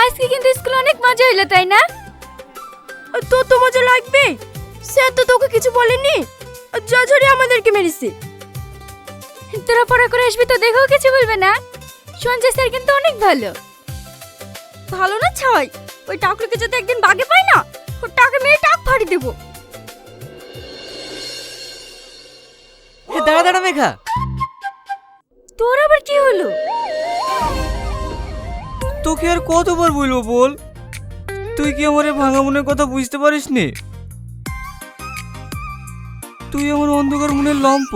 আজকে কিন্তু স্কুলে অনেক মজা হইলো তাই না? তোর তো মজা লাগবে, স্যার তো তোকে কিছু বলেনি, যা ঝরে আমাদেরকে মেরেছে। তোরা পড়া করে আসবি তো দেখেও কিছু বলবে না? সঞ্জয় স্যার কিন্তু অনেক ভালো। ভালো না ছাই, ওই টাকলুকে যদি একদিন বাগে পাই না, ওর টাকা মেরে টাক ফাড়ি দেবো। দাঁড়া দাঁড়া মেঘা, তোর আবার কি হলো? তোকে আর কতবার বলবো বল, তুই কি আমার এই ভাঙা মনের কথা বুঝতে পারিস নি? তুই আমার অন্ধকার মনের লম্প,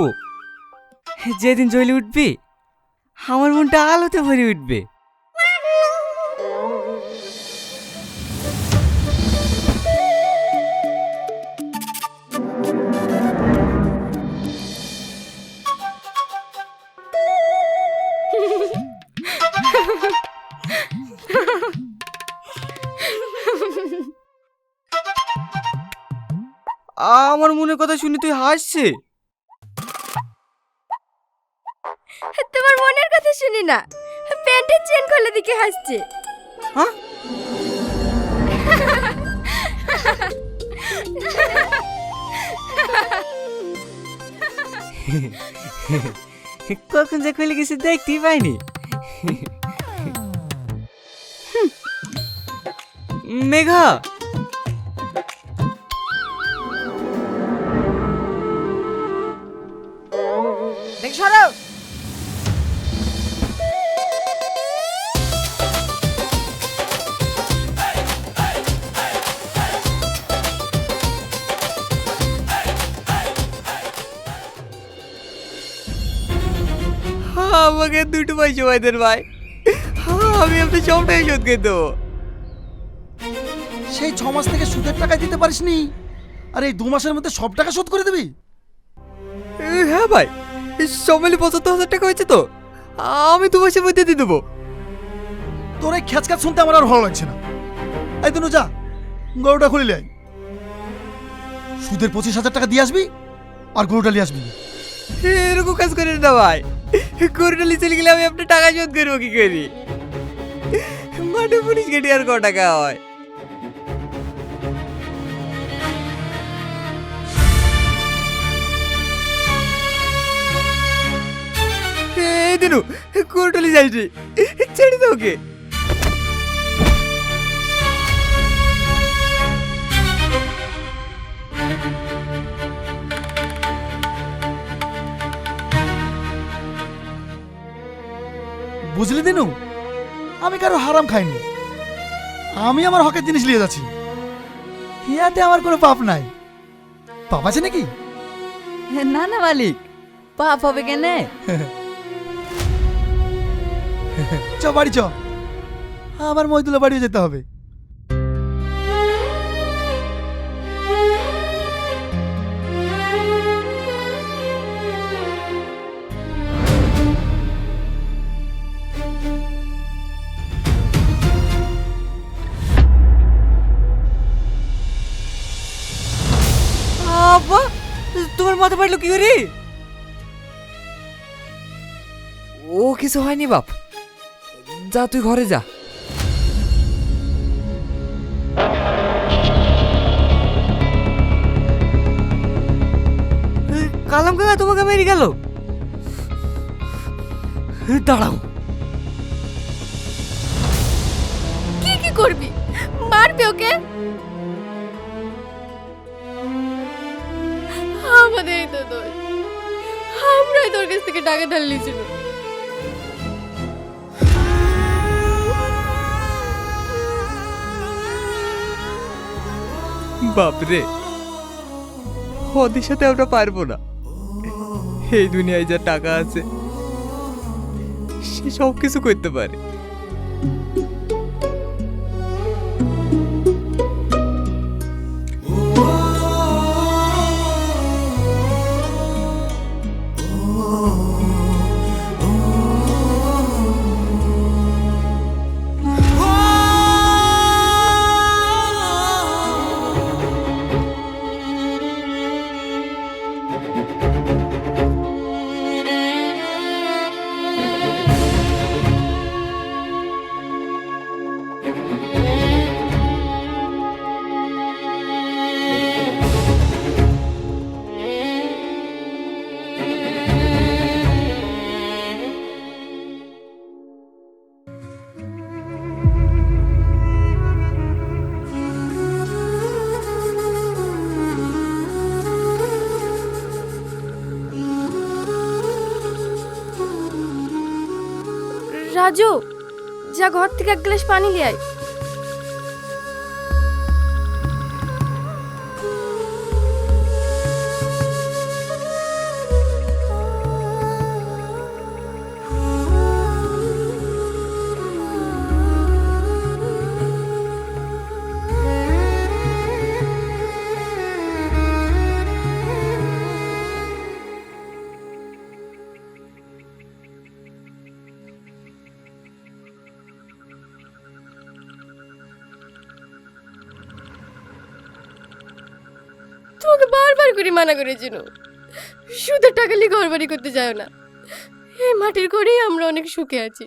যেদিন জ্বলে উঠবি আমার মনটা আলোতে ভরে উঠবে। আমার মনের কথা শুনে তুই হাসছে? তোমার মনের কথা শুনি না, প্যান্টের চেন খোলা দিকে হাসছে। হ্যাঁ, কখন যে খুলে গেছে দেখতেই পাইনি। মেঘা, দেখ সরো। আমাকে দুটো পয়সা পাই দেন ভাই, আমি আপনি সবটাই শোধ করে দেবো। সেই 6 মাস থেকে সুদের টাকা দিতে পারিসনি, আর এই 2 মাসের মধ্যে সব টাকা শোধ করে দিবি? হ্যাঁ ভাই, সব মিলে 75,000 টাকা হয়েছে তো, আমি 2 মাসের মধ্যে দিয়ে দেবো। তোর এই খ্যাচখ্যাচ শুনতে আমার আর ভালো লাগছে না। এই তনু যা, গরুটা খুলে লে আয়। সুদের 25,000 টাকা দিয়ে আসবি আর গরুটা নিয়ে আসবি। এরকম কাজ করেন না ভাই, গরুটা নিয়ে চলে গেলে আমি আপনার টাকা শোধ করবো কি করি? মাঠে পুলিশ কেটে আর ক টাকা হয়? এই দিনু, গরুটা নিয়ে যাইছি, ছেড়ে দে ওকে। বুঝলি দিনু, আমি কারো হারাম খাইনি, আমি আমার হকের জিনিস নিয়ে যাচ্ছি। ইয়াতে আমার কোনো পাপ নাই। পাপ আছে নাকি? না না মালিক, পাপ হবে কেন? চ বাড়ি চ, আবার মইদুলা বাড়িও যেতে হবে। আব্বা, তোমার মাথা পারলো কি করে? ও কিছু হয়নি বাপ, যা তুই ঘরে যা। কালাম কাকা তোমাকে মেরে গেল? দাঁড়াও। কি কি করবি? মারবি ওকে? আমাদেরই তো দোষ, আমরাই তোর কাছ থেকে টাকা ধার নিয়েছিল। বাপরে, ওদের সাথে আমরা পারবো না। এই দুনিয়ায় যা টাকা আছে সে সব কিছু করতে পারে। রাজু, যা ঘর থেকে এক গ্লাস পানি নিয়ে আয়। তোমাকে বারবার করে মানা করেছিল, সুদের টাকা নিয়ে ঘর বাড়ি করতে যাও না। এই মাটির ঘরেই আমরা অনেক সুখে আছি।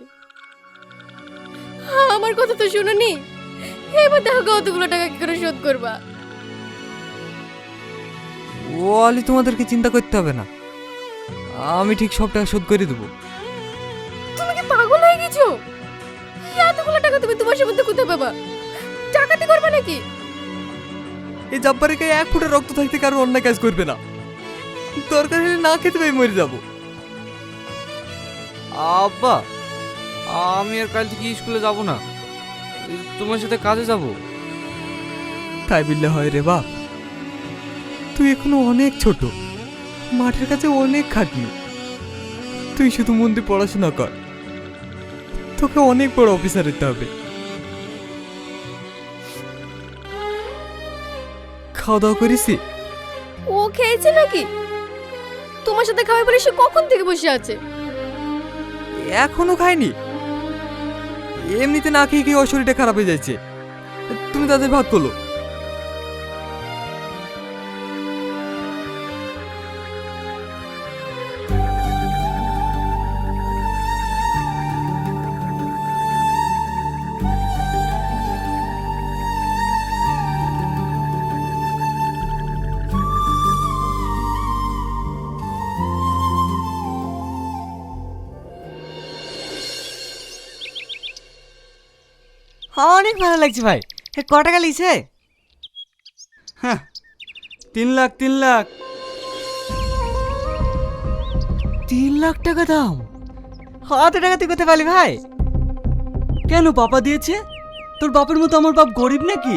আমার কথা তো শুনোনি। এবার দেখো কতগুলো টাকা কি করে শোধ করবা। ও আলি, তোমাদেরকে চিন্তা করতে হবে না, আমি ঠিক সব টাকা শোধ করে দেবো। তুমি কি পাগল হয়ে গেছো? এতগুলো টাকা তুমি তোমার সম্বন্ধে কোথায় পাবা? টাকাতে করবে নাকি? এই জব্বারের গায়ে 1 ফুটের রক্ত থাকতে কারো অন্যায় কাজ করবে না। দরকার হলে না খেতে পেয়ে মরে যাবো। আব্বা, আমি আর কাল থেকে স্কুলে যাব না, তোমার সাথে কাজে যাব। তাই বললে হয় রে বাপ? তুই এখনো অনেক ছোট, মাঠের কাছে অনেক খাটনি। তুই শুধু মন দিয়ে পড়াশোনা কর, তোকে অনেক বড় অফিসার হতে হবে। খাওয়া দাওয়া করিস? ও খেয়েছে নাকি? তোমার সাথে খাবে বলে সে কখন থেকে বসে আছে। এখনো খায়নি? এমনিতে না খেয়ে খেয়ে ওর শরীরটা খারাপ হয়ে যাচ্ছে। তুমি তাদের ভাত করলো। অনেক ভালো লাগছে ভাই। ক টাকা লিছে? হ্যাঁ, 3 লাখ 3 লাখ। 3 লাখ টাকা দাম? অত টাকা তুই কোথায় পালি ভাই? কেন, পাপা দিয়েছে? তোর বাপের মতো আমার বাপ গরিব নাকি?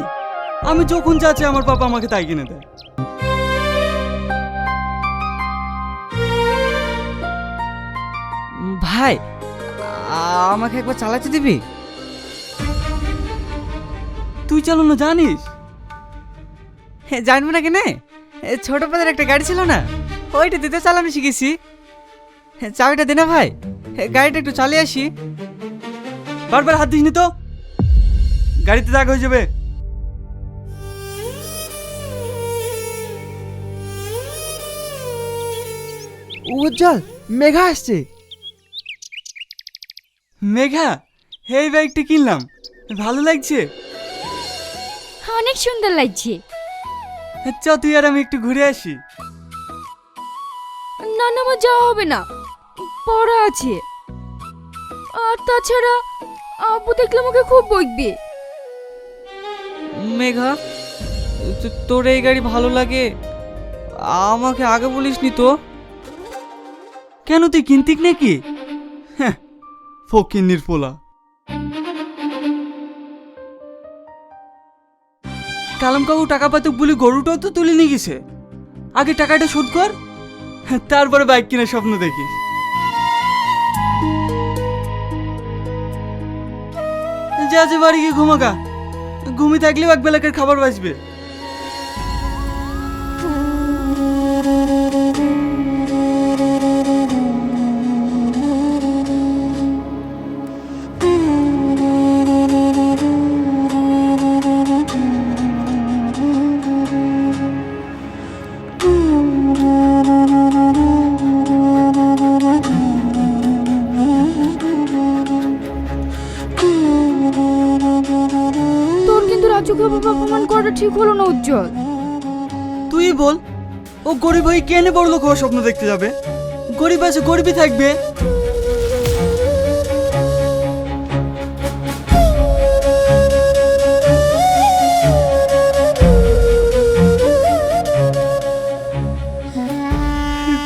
আমি যখন যাচ্ছি আমার বাবা আমাকে তাই কিনে দেয়। ভাই, আমাকে একবার চালাতে দিবি? তুই চালানো জানিস? জানবো না কেনে, ছোট পাদের একটা গাড়ি ছিল না, ওইটা দিতে চালানো শিখেছি। চাবিটা দে না ভাই, গাড়িটা একটু চালিয়ে আসি। বারবার হাত দিসনি তো, গাড়িতে দাগ হয়ে যাবে। উজ্জ্বল, মেঘা আসছে। মেঘা, এই বাইকটা কিনলাম, ভালো লাগছে। অনেক সুন্দর লাগছে। চ তুই আর আমি একটু ঘুরে আসি। না না, আমার যাওয়া হবে না, পড়া আছে। আর তাছাড়া আব্বু দেখলে আমাকে খুব বকবে। মেঘা, তোর এই গাড়ি ভালো লাগে, আমাকে আগে বলিসনি তো। কেন, তুই কিনতিক নাকি? হ্যাঁ, ফকিন্নির পোলা। কালাম কাকু টাকা পাতুক বলে গরুটাও তো তুলে নিয়ে গেছে। আগে টাকাটা শোধ কর, তারপরে বাইক কেনার স্বপ্ন দেখিস। যা যে বাড়ি গিয়ে ঘুমাগা, ঘুমিয়ে থাকলেও এক বেলাকার খাবার বাঁচবে। তোর কিন্তু রাজুকে অপমান করা ঠিক হলো না উজ্জ্বল। তুই বল, ও গরিব হয়ে কেনে বড় লোক হওয়ার স্বপ্ন দেখতে যাবে? গরিব আছে, গরিবই থাকবে।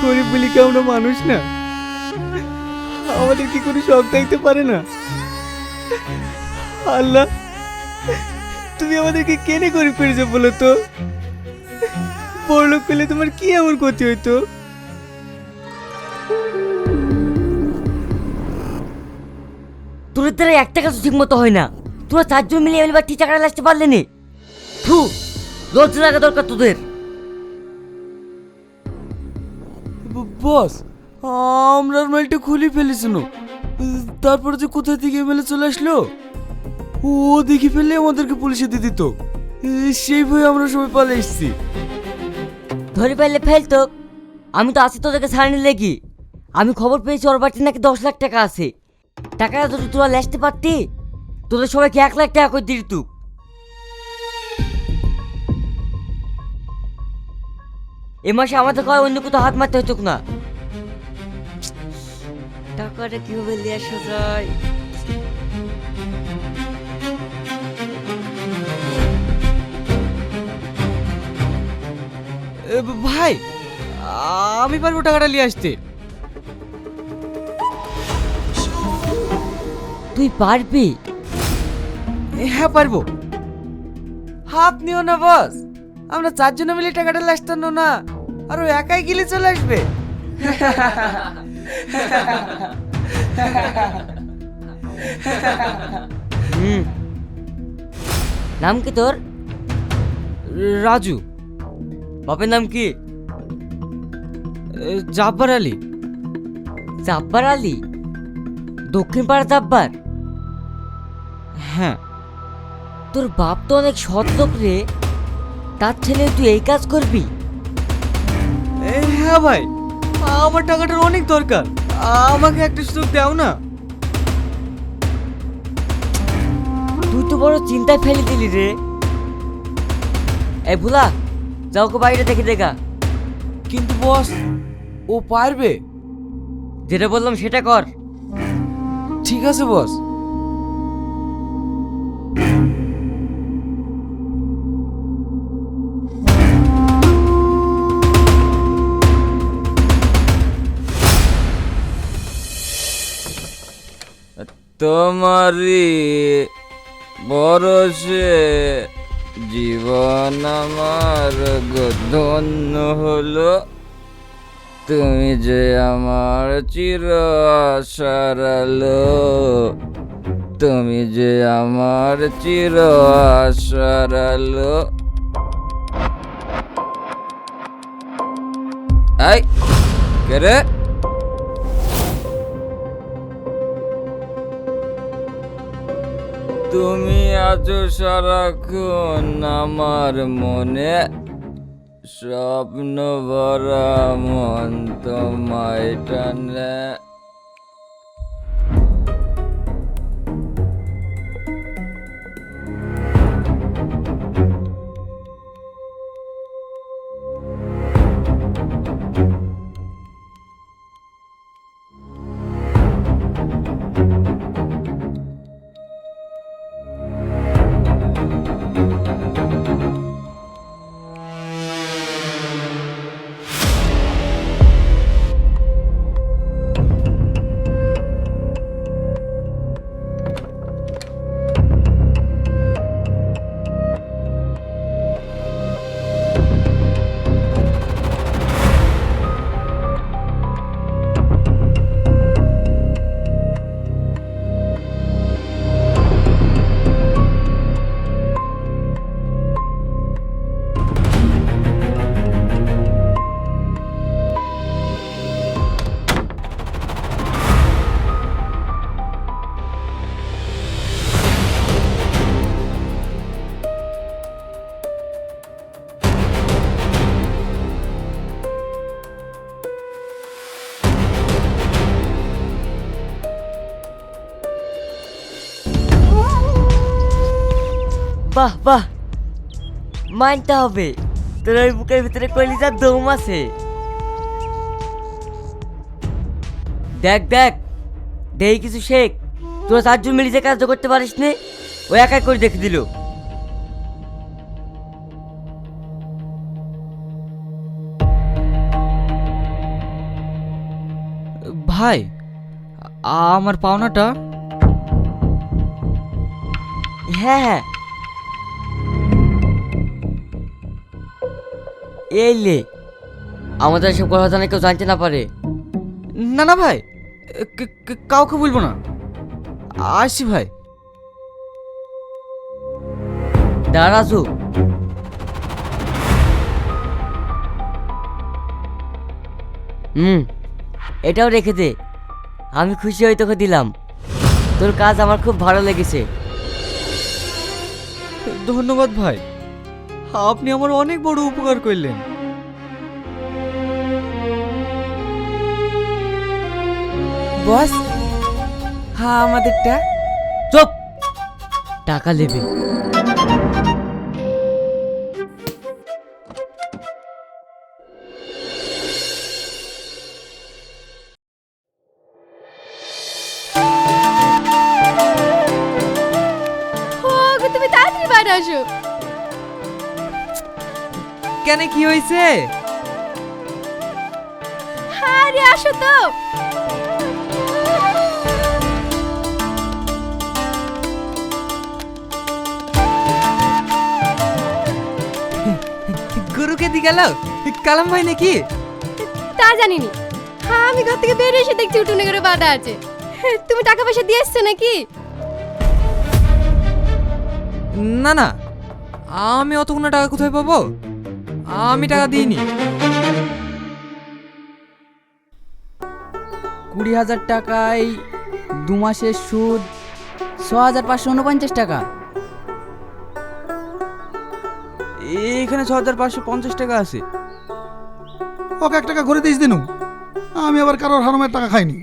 গরিব বলি কি আমরা মানুষ না? আমাদের কি কোনো শখ থাকতে পারে না? আল্লাহ, তুমি আমাদেরকে কেনে করে ফেলেছো বলো তো? বড়লোক পেলে তোমার কি এমন ক্ষতি হইতো? তোদের দ্বারা একটা কাজ ঠিক মতো হয় না। তোরা চারজন মিলে এবার টাকাটা আসতে পারলে নি। থু, লজ্জা লাগা দরকার তোদের। বস, আমরা মালটা খুলে ফেলেছিল, তারপরে যে কোথা থেকে এমএলএ চলে আসলো, ও দেখে ফেললে আমাদেরকে পুলিশে দিয়ে দিত। সেই ভয়ে আমরা সবাই পালিয়ে এসেছি। ধরে পাইলে ফেলতো। আমি তো আছি তোদেরকে ছাড়ানি লেগি। আমি খবর পেয়েছি ওর বাড়িতে নাকি 10 লাখ টাকা আছে। টাকাটা যদি তোরা লেসতে পারতি, তোদের সবাইকে 1 লাখ টাকা করে দিত। এ মাসে আমাদের কয় অন্য কোথাও হাত মারতে হতো না। টাকাটা কিভাবে নিয়ে আসা যায়? ভাই, আমি পারবো টাকাটা নিয়ে আসতে। তুই পারবি? হ্যাঁ পারবো। হাত নিও না বস, আমরা চারজনে মিলে টাকাটা আসতাম না, আর ও একাই গিলে চলে আসবে। হুম। নাম কি তোর? রাজু। বাপের নাম কি? জাব্বার আলী। জাব্বার আলী? দক্ষিণ পাড়া জাব্বার? হ্যাঁ। তোর বাপ তো অনেক সৎ লোক রে, তার ছেলে তুই এই কাজ করবি? হ্যাঁ ভাই, আমার টাকাটার অনেক দরকার, আমাকে একটা সুযোগ দাও না। তুই তো বড় চিন্তায় ফেলে দিলি রে। এই ভুলা, যাও ওকে বাইরে দেখে দেখা। কিন্তু বস, ও পারবে? যেটা বললাম সেটা কর। ঠিক আছে বস। তোমারি বরসে জীবন আমার ধন্য হলো, তুমি যে আমার চির আশার আলো, তুমি যে আমার চির আশার আলো। এই কে রে? তুমি আছো সারাক্ষণ আমার মনে, স্বপ্ন ভরা মন তোমায় টানে। বাহ বাহ, মানতে হবে, তোর ওই বুকের ভিতরে কলিজার দম আছে। দেখ দেখ, দেই কিছু শেখ। তোরা চারজন মিলে যে কাজটা করতে পারিস নে, ও একাই করে দেখে দিল। ভাই, আমার পাওনাটা? হ্যাঁ এই লে, আমাদের সব কথা জানে কেউ জানতে না পারে। না না ভাই, কাউকে বলবো না। আসছি ভাই। দাঁড়াজু, এটাও রেখে দে, আমি খুশি হয়ে তোকে দিলাম। তোর কাজ আমার খুব ভালো লেগেছে। ধন্যবাদ ভাই, আপনি আমার অনেক বড় উপকার করলেন। বস, হ্যাঁ আমাদেরটা। চুপ, টাকা নেবে। ওগো তুমি তাড়াতাড়ি বাইরে আসো। কেন, কি হয়েছে? আরে আসো তো। গুরুকে দি গেল কালাম ভাই নাকি? তা জানিনি, হ্যাঁ আমি ঘর থেকে বেরিয়ে এসে দেখছি উঠোনে করে বাঁধা আছে। তুমি টাকা পয়সা দিয়ে এসছো নাকি? না না, আমি অতগুলো টাকা কোথায় পাবো? আমি টাকা দিইনি। 20,000 টাকায় 2 মাসের সুদ 6,549 টাকা। এখানে 6,550 টাকা আছে। ওকে 1 টাকা ঘুরে দিস দিনু, আমি আবার কারোর হারামের টাকা খাইনি।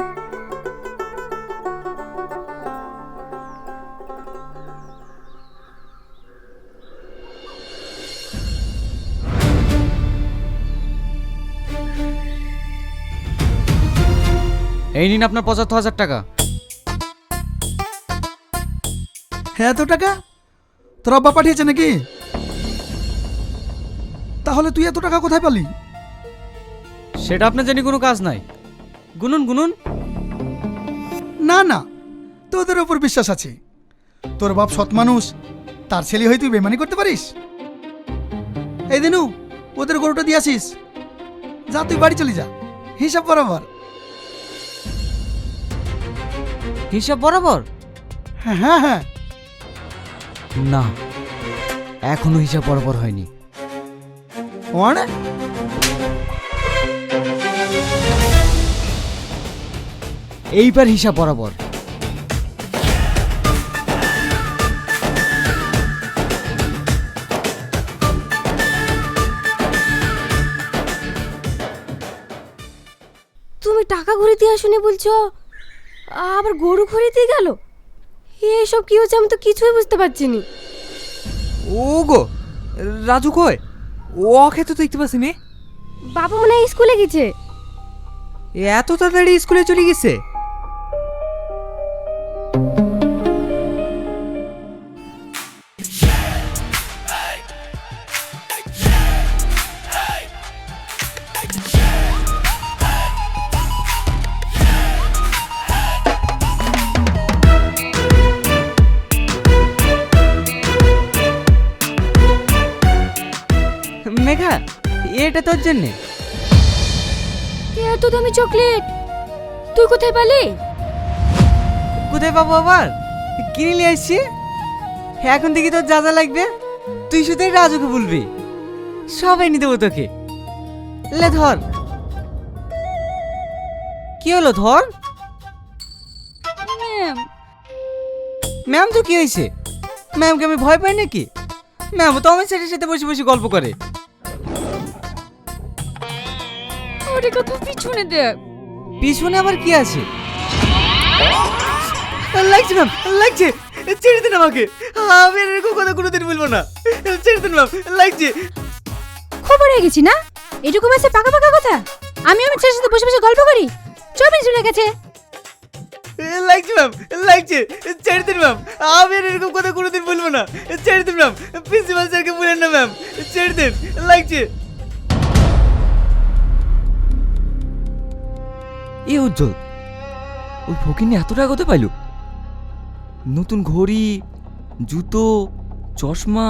এই নিন আপনার 75,000 টাকা। হ্যাঁ, এত টাকা তোর আব্বা পাঠিয়েছে নাকি? তাহলে তুই এত টাকা কোথায় পালি? সেটা আপনার জানি কোনো কাজ নাই। গুনুন গুনুন। না না, তোদের ওপর বিশ্বাস আছে। তোর বাপ সৎ মানুষ, তার ছেলে হয়ে তুই বেমানি করতে পারিস? এই দিনু, ওদের গরুটা দিয়ে আসিস। যা, তুই বাড়ি চলে যা, হিসাব বরাবর। হিসাব বরাবর? হ্যাঁ হ্যাঁ হ্যাঁ। না, এখনো হিসাব বরাবর হয়নি। মানে? এইবার হিসাব বরাবর। তুমি টাকা ঘুরে দিয়ে আসুনি বলছো, আবার গরু ঘুরে দিয়ে গেল। এসব কি হচ্ছে আমি তো কিছুই বুঝতে পারছি না। ও গো, রাজু কই? ওকে তো দেখতে পাচ্ছি নি। বাবা মনে হয় স্কুলে গেছে। এত তাড়াতাড়ি স্কুলে চলে গেছে? মেঘা, এটা তোর জন্যে। এত দামি চকলেট তুই কোথায় পেলি? কোথায় পাবো আবার? কিনে নিয়ে আসছি। এখন থেকে তোর যা যা লাগবে তুই শুধু রাজুকে বলবি, সবাই নিয়ে দেবো তোকে। লে ধর। কি হলো, ধর। ম্যাম তো কি হয়েছে? ম্যামকে আমি ভয় পাই নাকি? ম্যাম তো আমার ছেলের সাথে বসে বসে গল্প করে। ওরে কত পিছনে দেখ। পিছনে আবার কি আছে? লাগছে ম্যাম, লাগছে। ছেড়ে দিন আমাকে, আমি আর এরকম কথা কোনোদিন বলবো না। ছেড়ে দিন ম্যাম, লাগছে। খবর হয়ে গেছি না, এটুকু মাসে পাকা পাকা কথা। আমি আমার ছেলের সাথে বসে বসে গল্প করি, 24 চলে গেছে। লাগছে ম্যাম, লাগছে। ছেড়ে দিন ম্যাম, আমি আর এরকম কথা কোনোদিন বলবো না। ছেড়ে দিন ম্যাম, প্রিন্সিপাল স্যারকে বলেন না ম্যাম। ছেড়ে দিন, লাগছে। এই উজ্জ্বল, ওই ফকিন্নি এত টাকা কোথায় পাইলো? নতুন ঘড়ি, জুতো, চশমা।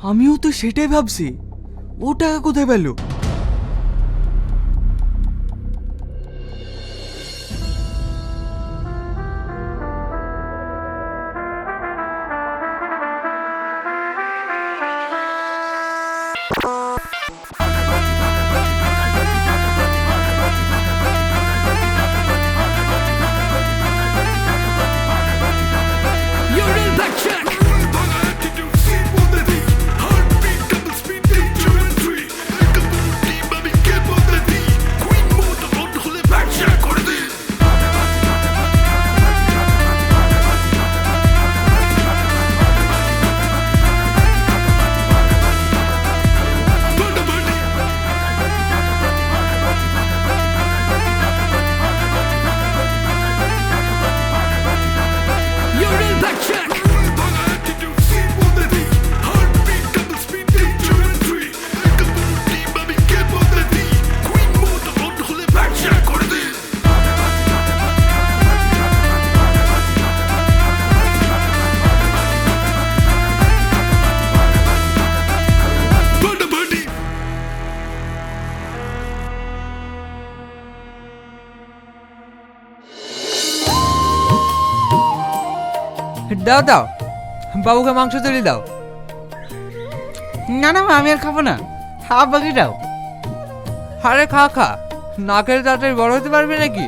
আমিও তো সেটাই ভাবছি, ও টাকা কোথায় পেল? দাও দাও, বাবুকে মাংস তৈরি দাও। না না মা, আমি আর খাবো না, আব্বাকে দাও। আরে খা খা, না খেলে তাড়াতাড়ি বড় হতে পারবে নাকি?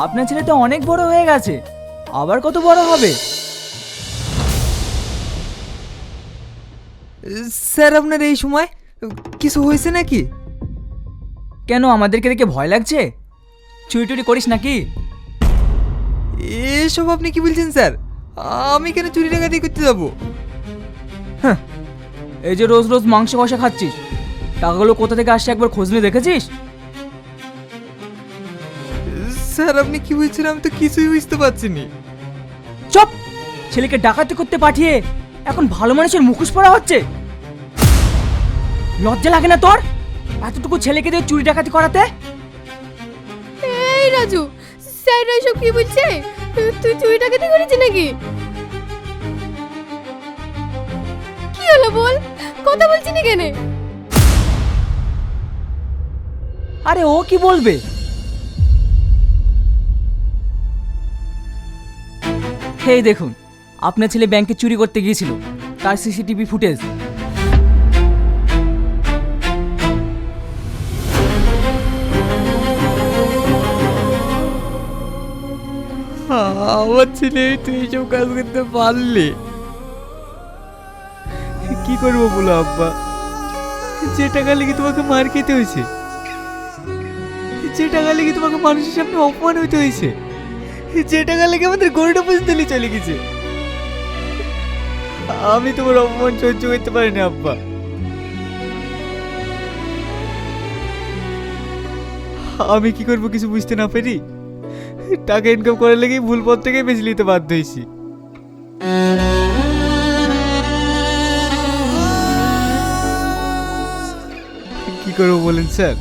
আপনার ছেলে তো অনেক বড় হয়ে গেছে, আবার কত বড় হবে? স্যার আপনার এই সময় কিছু হয়েছে নাকি? কেন, আমাদেরকে দেখে ভয় লাগছে? চুরি টুরি করিস নাকি? এসব আপনি কি বলছেন স্যার? আমি কেন চুরি ডাকাতি করতে যাবো? এই যে রোজ রোজ মাংস কষা খাচ্ছিস, টাকাগুলো কোথা থেকে আসছে একবার খোঁজ নিয়ে দেখেছিস? স্যার আপনি কি বলছেন, আমি তো কিছুই বুঝতে পারছি না। চুপ! ছেলেকে ডাকাতি করতে পাঠিয়ে এখন ভালো মানুষের মুখোশ পরা হচ্ছে। লজ্জা লাগে না তোর এতটুকু ছেলেকে দিয়ে চুরি ডাকাতি করাতে? এই রাজু, স্যার এসব কি বলছে? তুই চুরি ডাকাতি করেছিস নাকি? কি হলো বল, কথা বলছিস না কেন? আরে ও কি বলবে? এই দেখুন, আপনার ছেলে ব্যাংকে চুরি করতে গিয়েছিল, তার সিসিটিভি ফুটেজ। আমার ছেলে তুই এইসব কাজ করতে পারলি? কি করবো বলো আব্বা, যে টাকা লেগে তোমাকে মার খেতে হয়েছে, যে টাকা লেগে তোমাকে মানুষের সামনে অপমান হইতে হয়েছে, যে টাকা লেগে আমাদের গরুটা পর্যন্ত নিয়ে চলে গেছে, আমি তোমার অপমান সহ্য করতে পারিনি আব্বা। আমি কি করবো কিছু বুঝতে না পারি, টাকা ইনকাম করার লেগেই ভুল পথ থেকে বেছে নিতে বাধ্য হয়েছি। কি করবো বলেন স্যার,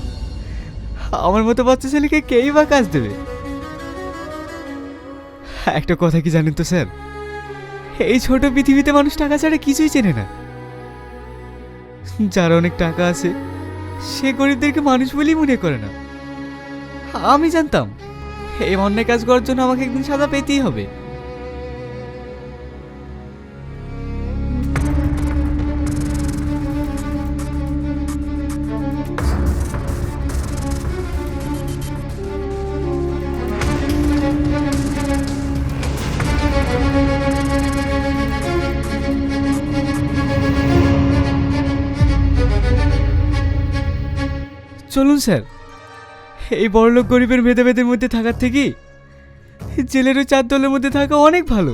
আমার মতো বাচ্চা ছেলেকে কেই বা কাজ দেবে? একটা কথা কি জানেন তো স্যার, এই ছোট পৃথিবীতে মানুষ টাকা ছাড়া কিছুই চেনে না। যার অনেক টাকা আছে সে গরিবদেরকে মানুষ বলেই মনে করে না। আমি জানতাম এই অন্যায় কাজ করার জন্য আমাকে একদিন সাজা পেতেই হবে। চলুন স্যার, এই বড়লোক গরিবের ভেদাভেদের মধ্যে থাকার থেকে জেলের ওই চার দলের মধ্যে থাকা অনেক ভালো।